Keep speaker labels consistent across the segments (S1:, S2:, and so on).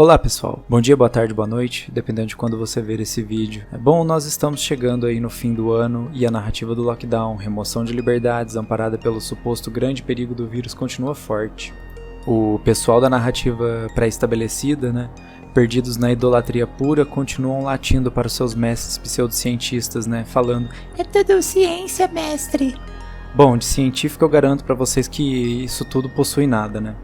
S1: Olá pessoal, bom dia, boa tarde, boa noite, dependendo de quando você ver esse vídeo. Bom, nós estamos chegando aí no fim do ano e a narrativa do lockdown, remoção de liberdades amparada pelo suposto grande perigo do vírus continua forte. O pessoal da narrativa pré-estabelecida, perdidos na idolatria pura, continuam latindo para os seus mestres pseudocientistas, falando:
S2: "É tudo ciência, mestre."
S1: Bom, de científico eu garanto para vocês que isso tudo possui nada,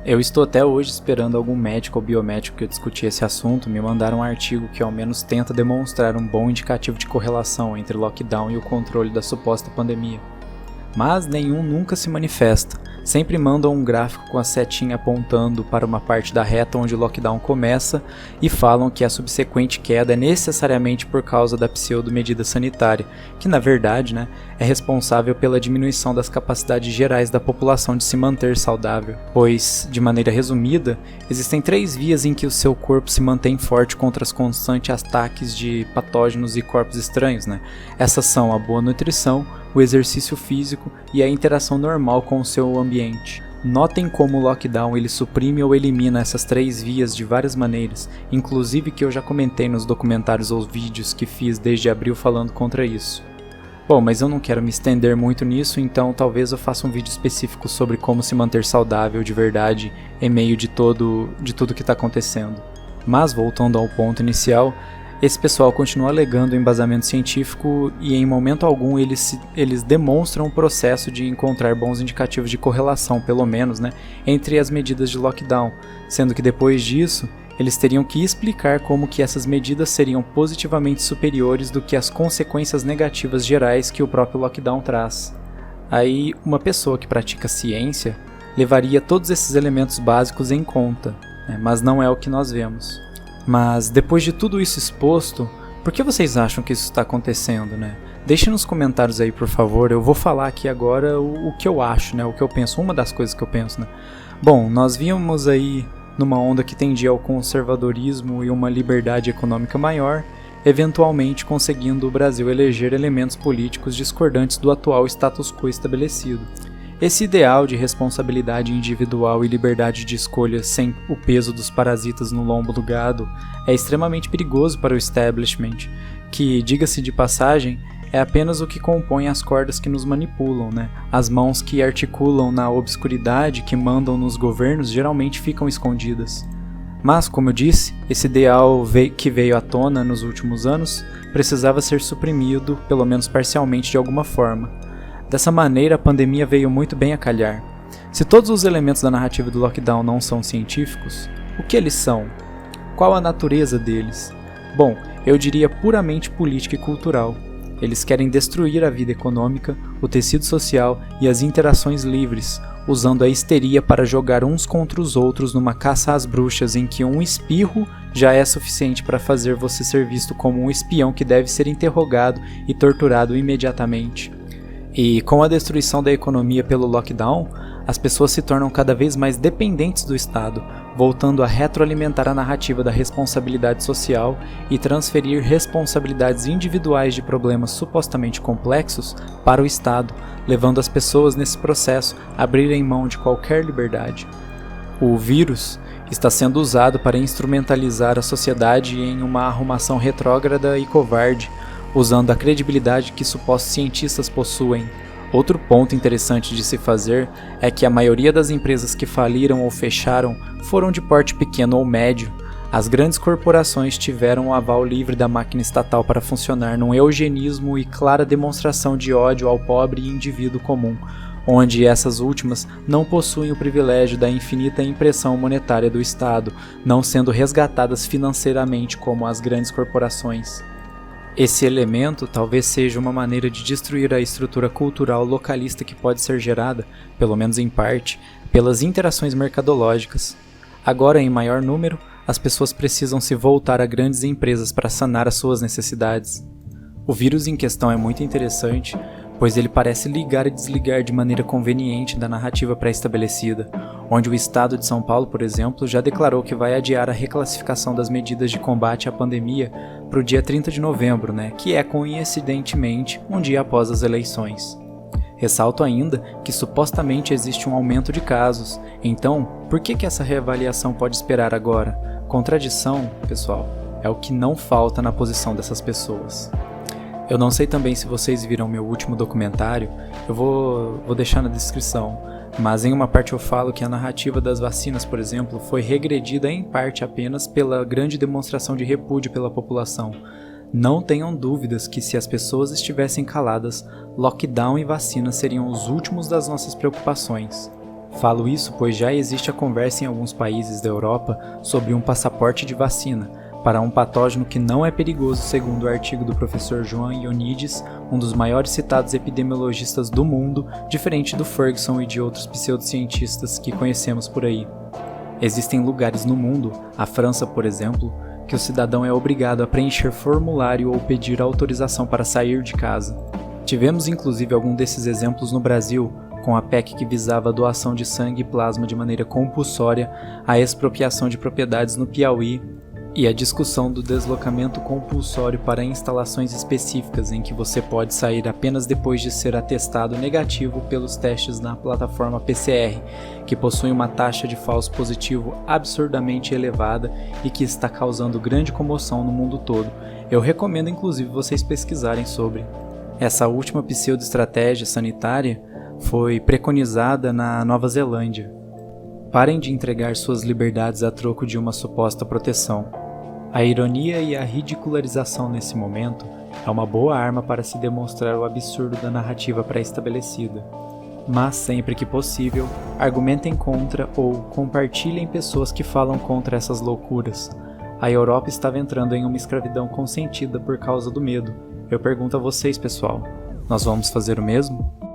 S1: Eu estou até hoje esperando algum médico ou biomédico que discutir esse assunto me mandar um artigo que ao menos tenta demonstrar um bom indicativo de correlação entre o lockdown e o controle da suposta pandemia. Mas nenhum nunca se manifesta, sempre mandam um gráfico com a setinha apontando para uma parte da reta onde o lockdown começa e falam que a subsequente queda é necessariamente por causa da pseudo-medida sanitária, que na verdade é responsável pela diminuição das capacidades gerais da população de se manter saudável, pois, de maneira resumida, existem 3 vias em que o seu corpo se mantém forte contra os constantes ataques de patógenos e corpos estranhos. Essas são a boa nutrição, o exercício físico e a interação normal com o seu ambiente. Notem como o lockdown ele suprime ou elimina essas 3 vias de várias maneiras, inclusive que eu já comentei nos documentários ou vídeos que fiz desde abril falando contra isso. Bom, mas eu não quero me estender muito nisso, então talvez eu faça um vídeo específico sobre como se manter saudável de verdade em meio de tudo que está acontecendo. Mas voltando ao ponto inicial, esse pessoal continua alegando embasamento científico e em momento algum eles demonstram o processo de encontrar bons indicativos de correlação, pelo menos, entre as medidas de lockdown, sendo que depois disso eles teriam que explicar como que essas medidas seriam positivamente superiores do que as consequências negativas gerais que o próprio lockdown traz. Aí uma pessoa que pratica ciência levaria todos esses elementos básicos em conta, mas não é o que nós vemos. Mas depois de tudo isso exposto, por que vocês acham que isso está acontecendo, Deixem nos comentários aí, por favor. Eu vou falar aqui agora o que eu acho, o que eu penso, uma das coisas que eu penso, Bom, nós víamos aí numa onda que tendia ao conservadorismo e uma liberdade econômica maior, eventualmente conseguindo o Brasil eleger elementos políticos discordantes do atual status quo estabelecido. Esse ideal de responsabilidade individual e liberdade de escolha sem o peso dos parasitas no lombo do gado é extremamente perigoso para o establishment, que, diga-se de passagem, é apenas o que compõe as cordas que nos manipulam, As mãos que articulam na obscuridade que mandam nos governos geralmente ficam escondidas. Mas, como eu disse, esse ideal que veio à tona nos últimos anos precisava ser suprimido, pelo menos parcialmente de alguma forma. Dessa maneira, a pandemia veio muito bem a calhar. Se todos os elementos da narrativa do lockdown não são científicos, o que eles são? Qual a natureza deles? Bom, eu diria puramente política e cultural. Eles querem destruir a vida econômica, o tecido social e as interações livres, usando a histeria para jogar uns contra os outros numa caça às bruxas em que um espirro já é suficiente para fazer você ser visto como um espião que deve ser interrogado e torturado imediatamente. E com a destruição da economia pelo lockdown, as pessoas se tornam cada vez mais dependentes do Estado, voltando a retroalimentar a narrativa da responsabilidade social e transferir responsabilidades individuais de problemas supostamente complexos para o Estado, levando as pessoas nesse processo a abrirem mão de qualquer liberdade. O vírus está sendo usado para instrumentalizar a sociedade em uma arrumação retrógrada e covarde, usando a credibilidade que supostos cientistas possuem. Outro ponto interessante de se fazer é que a maioria das empresas que faliram ou fecharam foram de porte pequeno ou médio. As grandes corporações tiveram o aval livre da máquina estatal para funcionar num eugenismo e clara demonstração de ódio ao pobre indivíduo comum, onde essas últimas não possuem o privilégio da infinita impressão monetária do Estado, não sendo resgatadas financeiramente como as grandes corporações. Esse elemento talvez seja uma maneira de destruir a estrutura cultural localista que pode ser gerada, pelo menos em parte, pelas interações mercadológicas. Agora, em maior número, as pessoas precisam se voltar a grandes empresas para sanar as suas necessidades. O vírus em questão é muito interessante, pois ele parece ligar e desligar de maneira conveniente da narrativa pré-estabelecida, onde o Estado de São Paulo, por exemplo, já declarou que vai adiar a reclassificação das medidas de combate à pandemia para o dia 30 de novembro, que é coincidentemente um dia após as eleições. Ressalto ainda que supostamente existe um aumento de casos, então por que essa reavaliação pode esperar agora? Contradição, pessoal, é o que não falta na posição dessas pessoas. Eu não sei também se vocês viram meu último documentário, eu vou deixar na descrição, mas em uma parte eu falo que a narrativa das vacinas, por exemplo, foi regredida em parte apenas pela grande demonstração de repúdio pela população. Não tenham dúvidas que se as pessoas estivessem caladas, lockdown e vacina seriam os últimos das nossas preocupações. Falo isso pois já existe a conversa em alguns países da Europa sobre um passaporte de vacina, para um patógeno que não é perigoso segundo o artigo do professor João Ioannidis, um dos maiores citados epidemiologistas do mundo, diferente do Ferguson e de outros pseudocientistas que conhecemos por aí. Existem lugares no mundo, a França por exemplo, que o cidadão é obrigado a preencher formulário ou pedir autorização para sair de casa. Tivemos inclusive algum desses exemplos no Brasil, com a PEC que visava a doação de sangue e plasma de maneira compulsória, a expropriação de propriedades no Piauí, e a discussão do deslocamento compulsório para instalações específicas em que você pode sair apenas depois de ser atestado negativo pelos testes na plataforma PCR, que possui uma taxa de falso positivo absurdamente elevada e que está causando grande comoção no mundo todo. Eu recomendo inclusive vocês pesquisarem sobre. Essa última pseudo-estratégia sanitária foi preconizada na Nova Zelândia. Parem de entregar suas liberdades a troco de uma suposta proteção. A ironia e a ridicularização nesse momento é uma boa arma para se demonstrar o absurdo da narrativa pré-estabelecida. Mas sempre que possível, argumentem contra ou compartilhem pessoas que falam contra essas loucuras. A Europa estava entrando em uma escravidão consentida por causa do medo. Eu pergunto a vocês, pessoal, nós vamos fazer o mesmo?